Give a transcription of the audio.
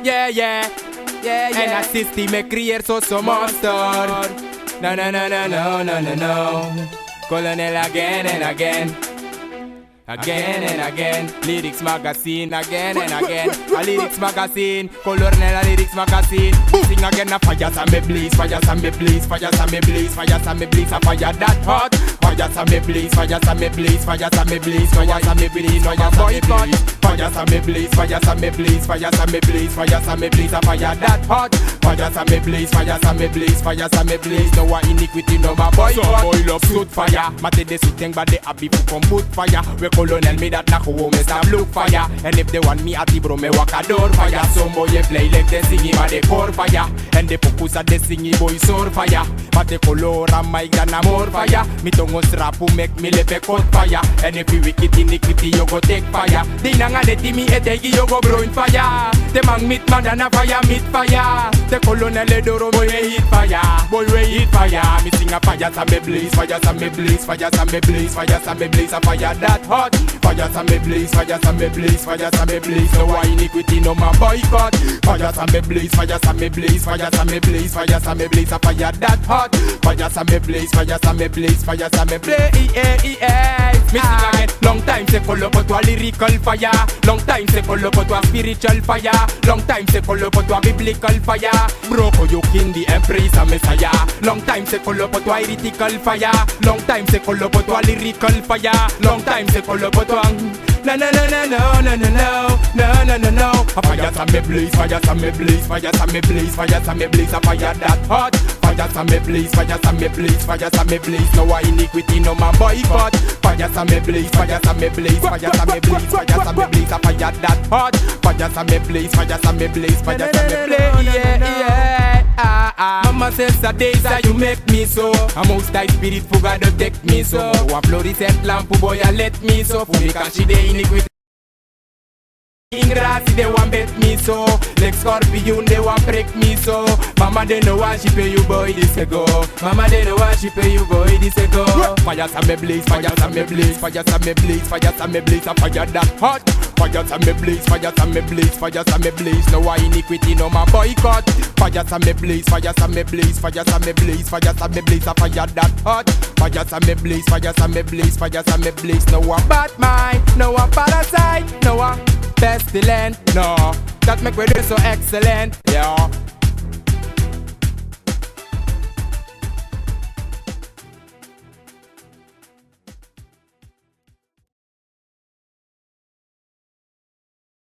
yeah, yeah, yeah, yeah. And a system me create so monster. No, no, no, no, no, no, no, no. Colonel again and again. Again and again, lyrics magazine again and again. A lyrics magazine, Colonel a lyrics magazine. Sing again a fires and me blaze, fires and me blaze, fires and me blaze, fires and me blaze, a fire that hot. Fires and me blaze, fires and me blaze, fires and me blaze, fires and me blaze, fires and me blaze, fires and me blaze, fires and me blaze, fires and me blaze, fires and me blaze, a fire that hot. Fires and me blaze, fires and me blaze, fires and me blaze. No one iniquity, no my boy. Some boy love suit fire. Mate de sitting but they happy for come put fire. We Colonel me that knock home me stop look fire. And if they want me at the bro me walk a door fire. Some boy play like they singing but they core fire. And the focus at the singing boy soar fire. But the color and my gun a more fire. Me tongue strap who make me left a cut fire. And if you wicked iniquity you go take fire. The nanga de timi etegi you go blow in fire. The man meet man and a fire meet fire. The Colonel Edoro boy we hit fire. Boy we hit fire. Me sing a fire and me blaze, fire and me blaze, fire and me blaze, fire and me blaze, a fire that hot. Fire and me blaze, fire and me blaze, fire and me blaze. No why iniquity no my boycott. Fire and me blaze, fire and me blaze, fire and me blaze, fire and me blaze, a fire that hot. Fire and me blaze, fire and me blaze, fire and me blaze. Me sing again. Long time se follow but to a lyrical fire. Long time se follow but to a spiritual fire. Long time se follow but to a biblical fire. Broko you king the empress and messiah. Long time se follow but to a heretical fire. Long time se follow but to a lyrical fire. Long time se follow but to a no no no no no no no no no no no. A fire and me blaze, fire and me blaze, fire and me blaze, fire and me blaze, a fire that hot. Fire and me blaze, fire and me blaze, fire and me blaze. No why iniquity no man boycott. Fire and me blaze, fire and me blaze, fire and me blaze, fire and me blaze, a fire that hot. Fire and me blaze, fire and me blaze, fire and me blaze. Yeah yeah. Mama says the days that you make me so. A most high spirit for God to take me so. One fluorescent lamp boy a let me so. For me can she dey iniquity. In grass they want bet me so. Like scorpion they want break me so. Mama they know why she pay you boy this a go. Mama they know why she pay you boy this a go. Fire and me blaze, fire and me blaze, fire and me blaze, fire and me blaze, a fire that hot. Fire and me blaze, fire and me blaze, fire and me blaze. No why iniquity no my boycott. Fire and me blaze, fire and me blaze, fire and me blaze, fire and me blaze, a fire that hot. Fire and me blaze, fire and me blaze, fire and me blaze. No one bad mind, no one parasite, no one pestilent, no. That make we do so excellent, yeah.